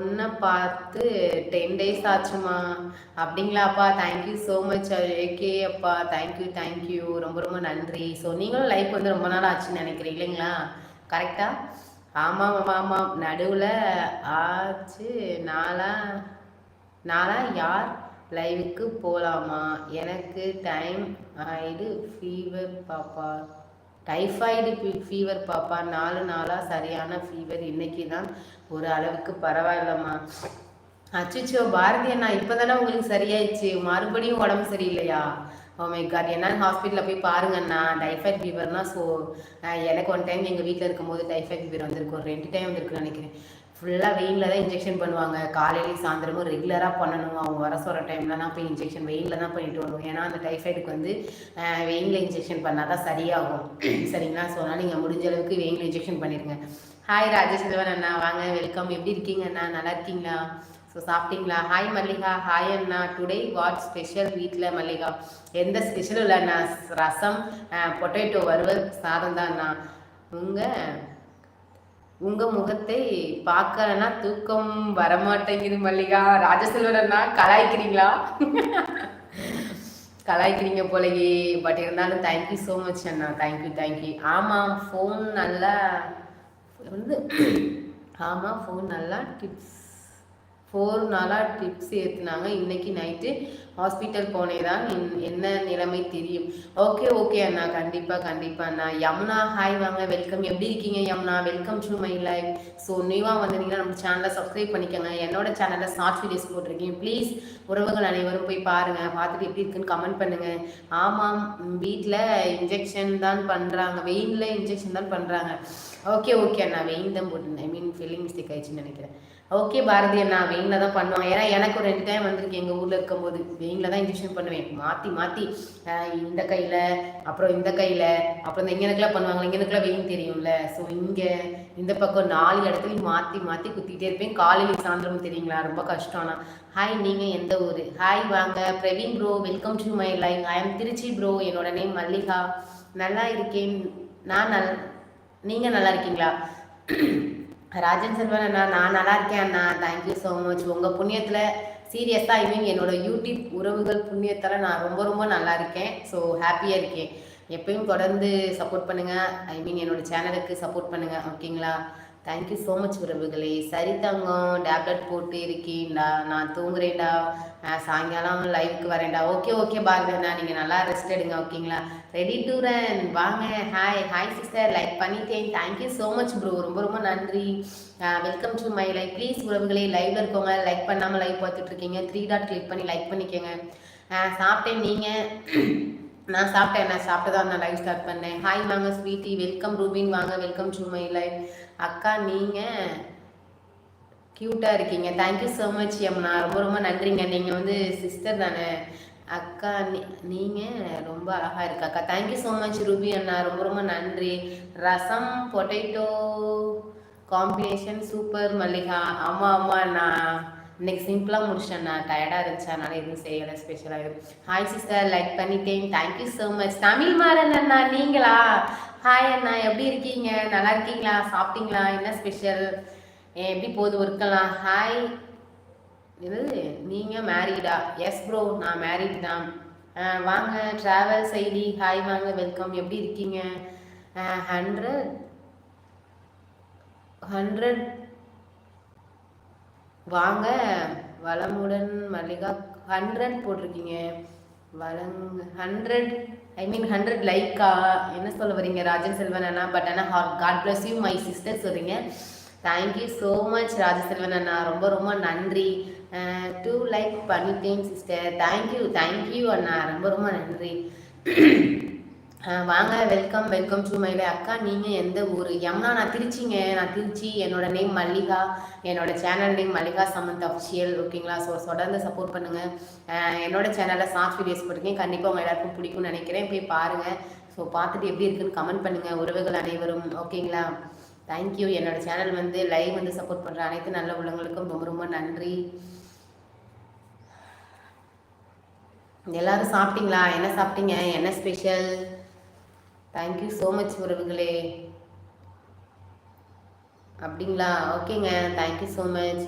பொண்ணை பார்த்து 10 days ஆச்சுமா. அப்படிங்களாப்பா? Thank you so much. ஓகே அப்பா, தேங்க்யூ ரொம்ப ரொம்ப நன்றி. ஸோ நீங்களும் லைஃப் வந்து ரொம்ப நாள் ஆச்சுன்னு நினைக்கிறீங்க இல்லைங்களா? கரெக்டா? ஆமாம் ஆமாம். நடுவில் ஆச்சு. நாளா நாளா யார் லைவுக்கு போகலாமா? எனக்கு டைம் ஆயிடு ஃபீவர் பாப்பா. டைஃபாய்டு ஃபீவர் பாப்பா. 4 நாளாக சரியான ஃபீவர். இன்னைக்கு தான் ஒரு அளவுக்கு பரவாயில்லம்மா. அச்சுச்சோ பாரதி அண்ணா, இப்போ தானே உங்களுக்கு சரியாயிடுச்சு, மறுபடியும் உடம்பு சரியில்லையா? ஓ மை காட், என்னன்னு ஹாஸ்பிட்டலில் போய் பாருங்கண்ணா. டைஃபாய்ட் ஃபீவர்னா ஸோ எனக்கு ஒன் டைம் எங்கள் வீட்டில் இருக்கும்போது டைஃபாய்ட் ஃபீவர் வந்திருக்கு, ஒரு 2 டைம் வந்திருக்குன்னு நினைக்கிறேன். ஃபுல்லாக வெயிலில் தான் இன்ஜெக்ஷன் பண்ணுவாங்க, காலையிலையும் சாயந்தரமும் ரெகுலராக பண்ணணும். அவங்க வர சொல்கிற டைமில் தான் போய் இன்ஜெக்ஷன் வெயிலில் தான் பண்ணிட்டு வருவோம். ஏன்னா அந்த டைஃபாய்டுக்கு வந்து வெயிலில் இன்ஜெக்ஷன் பண்ணால் தான் சரியாகும். சரிங்களா? ஸோ அதனால் நீங்கள் முடிஞ்ச அளவுக்கு வெயிலில் இன்ஜெக்ஷன் பண்ணிடுங்க. ஹாய் ராஜேஸ்வரன் அண்ணா, வாங்க, வெல்கம். எப்படி இருக்கீங்க அண்ணா? நல்லா இருக்கீங்களா? ஸோ சாப்பிட்டீங்களா? Hi Mallika. Hi Anna. Today what special வீட்டில்? மல்லிகா, எந்த ஸ்பெஷலும் இல்லை அண்ணா. ரசம், பொட்டேட்டோ வறுவல், சாதம் தான் அண்ணா. உங்கள் முகத்தை பார்க்கலன்னா தூக்கம் வரமாட்டேங்குது மல்லிகா. ராஜசெல்வன் அண்ணா, கலாய்க்கிறீங்களா? கலாய்க்கிறீங்க போலயே. பட் இருந்தாலும் தேங்க்யூ ஸோ மச் அண்ணா. தேங்க்யூ. ஆமாம், ஃபோன் நல்லா வந்து ஆமாம், ஃபோன் நல்லா டிப்ஸ் 4 நாளாக டிப்ஸ் ஏற்றுனாங்க. இன்றைக்கி நைட்டு ஹாஸ்பிட்டல் போனே தான் என்ன நிலைமை தெரியும். ஓகே அண்ணா, கண்டிப்பாக அண்ணா. யமுனா, ஹாய், வாங்க, வெல்கம். எப்படி இருக்கீங்க Yamuna? Welcome to my life. So நியூவாக வந்தீங்கன்னா நம்ம சேனலை சப்ஸ்கிரைப் பண்ணிக்கோங்க. என்னோட சேனலில் ஷார்ட் வீடியோஸ் போட்டிருக்கேன். ப்ளீஸ் உறவுகள் அனைவரும் போய் பாருங்கள், பார்த்துட்டு எப்படி இருக்குன்னு கமெண்ட் பண்ணுங்கள். ஆமாம், வீட்டில் இன்ஜெக்ஷன் தான் பண்ணுறாங்க, வெயினில் இன்ஜெக்ஷன் தான் பண்ணுறாங்க. ஓகே அண்ணா, வெயின் தான் போட்டுருந்தேன். ஐ மீன் ஃபீலிங் மிஸ்டேக் ஆயிடுச்சுன்னு நினைக்கிறேன். ஓகே பாரதி அண்ணா, வெயினில் தான் பண்ணுவாங்க. ஏன்னா எனக்கு ஒரு 2 டைம் வந்திருக்கு. எங்கள் ஊரில் இருக்கும்போது வெயினில் தான் இன்ஜெக்ஷன் பண்ணுவேன். மாற்றி இந்த கையில், அப்புறம் இந்த கையில், அப்புறம் இந்த இங்கனுக்குலாம் பண்ணுவாங்க. இங்கனுக்குலாம் வெயின் தெரியும்ல. ஸோ இங்கே இந்த பக்கம் 4 இடத்துலையும் மாற்றி குத்திக்கிட்டே இருப்பேன். காலையில் சாயந்தரம் தெரியுங்களா, ரொம்ப கஷ்டம்னா. ஹாய், நீங்கள் எந்த ஊர்? ஹாய், வாங்க Praveen bro, welcome to my life. I am Trichy bro. என்னோட நேம் மல்லிகா. நல்லா இருக்கேன் நான். நீங்கள் நல்லா இருக்கீங்களா? ராஜன் செல்வன் அண்ணா, நான் நல்லா இருக்கேன் அண்ணா. Thank you so much. உங்கள் புண்ணியத்தில், சீரியஸாக ஐ மீன் என்னோட யூடியூப் உறவுகள் புண்ணியத்தில் நான் ரொம்ப நல்லா இருக்கேன். ஸோ ஹாப்பியாக இருக்கேன். எப்பயும் தொடர்ந்து சப்போர்ட் பண்ணுங்கள். ஐ மீன் என்னோட சேனலுக்கு சப்போர்ட் பண்ணுங்கள். ஓகேங்களா? தேங்க்யூ ஸோ மச் உறவுகளே. சரி தங்கம், டேப்லெட் போட்டு இருக்கீண்டா, நான் தூங்குறேன்டா, சாயங்காலம் லைவுக்கு வரேன்டா. ஓகே பாருங்கண்ணா, நீங்கள் நல்லா ரெஸ்ட் எடுங்க. ஓகேங்களா? ரெடி டு ரன், வாங்க. ஹாய் சிஸ்டர், லைக் பண்ணிட்டேன். தேங்க்யூ ஸோ மச் ப்ரோ, ரொம்ப நன்றி. Welcome to my life. Please உறவுகளே, லைவ்ல இருக்கவங்க லைக் பண்ணாமல் லைவ் பார்த்துட்டு இருக்கீங்க, 3 டாட் கிளிக் பண்ணி லைக் பண்ணிக்கோங்க. சாப்பிட்டேன், நீங்கள்? நான் சாப்பிட்டேன். நான் சாப்பிட்டு தான் நான் லைவ் ஸ்டார்ட் பண்ணேன். ஹாய் வாங்க ஸ்வீட்டி, வெல்கம். ரூபின், வாங்க, வெல்கம் டு மை லைவ். அக்கா, நீங்கள் க்யூட்டாக இருக்கீங்க. தேங்க்யூ ஸோ மச் யமுனா, ரொம்ப நன்றிங்க. நீங்கள் வந்து சிஸ்டர் தானே அக்கா? நீங்கள் ரொம்ப அழகாக இருக்கு அக்கா. தேங்க்யூ ஸோ மச் ரூபி அண்ணா, ரொம்ப நன்றி. ரசம் பொட்டேட்டோ காம்பினேஷன் சூப்பர் மல்லிகா. ஆமாம், நான் இன்னைக்கு சிம்பிளாக முடிச்சேன். நான் டயர்டாக இருந்துச்சு, அதனால எதுவும் செய்யலை ஸ்பெஷலாக. ஹாய் சிஸ்டர், லைக் பண்ணிட்டேன். Thank you so much. Tamil Maran அண்ணா, நீங்களா? ஹாய் அண்ணா, எப்படி இருக்கீங்க? நல்லா இருக்கீங்களா? சாப்பிட்டீங்களா? என்ன ஸ்பெஷல்? எப்படி போகுது ஒர்க்கெல்லாம்? ஹாய், இது நீங்கள் மேரீடா? எஸ் ப்ரோ, நான் மேரீட் தான். வாங்க ட்ராவல் செய்தி. ஹாய், வாங்க, வெல்கம். எப்படி இருக்கீங்க? 100 வாங்க, வளமுடன் மல்லிகா. 100 போட்டிருக்கீங்க. 100 ஐ மீன் 100 லைக்கா? என்ன சொல்ல வரீங்க ராஜன் செல்வன் அண்ணா? பட் ஆனால் God bless you my sister சொல்கிறீங்க. தேங்க்யூ ஸோ மச் ராஜசெல்வன் அண்ணா, ரொம்ப நன்றி. 2 லைக் பண்ணிட்டேன் சிஸ்டர். தேங்க்யூ அண்ணா, ரொம்ப நன்றி. வாங்க, வெல்கம் டு மை லைஃப். அக்கா, நீங்கள் எந்த ஊர்? யமுனா, நான் திருச்சிங்க. நான் திருச்சி. என்னோட நேம் மல்லிகா. என்னோட channel name Mallika Samanth official. ஓகேங்களா? ஸோ தொடர்ந்து சப்போர்ட் பண்ணுங்கள். என்னோட சேனலில் ஷார்ட் வீடியோஸ் போட்டிருக்கேன், கண்டிப்பாக உங்கள் எல்லாருக்கும் பிடிக்கும்னு நினைக்கிறேன். போய் பாருங்கள். ஸோ பார்த்துட்டு எப்படி இருக்குன்னு கமெண்ட் பண்ணுங்கள் உறவுகள் அனைவரும். ஓகேங்களா? தேங்க்யூ. என்னோட சேனல் வந்து லைவ் வந்து சப்போர்ட் பண்ணுற அனைத்து நல்ல உள்ளவங்களுக்கும் ரொம்ப நன்றி. எல்லாரும் சாப்பிட்டீங்களா? என்ன சாப்பிட்டீங்க? என்ன ஸ்பெஷல்? தேங்க்யூ ஸோ மச் உறவுகளே. அப்படிங்களா? ஓகேங்க, தேங்க்யூ ஸோ மச்.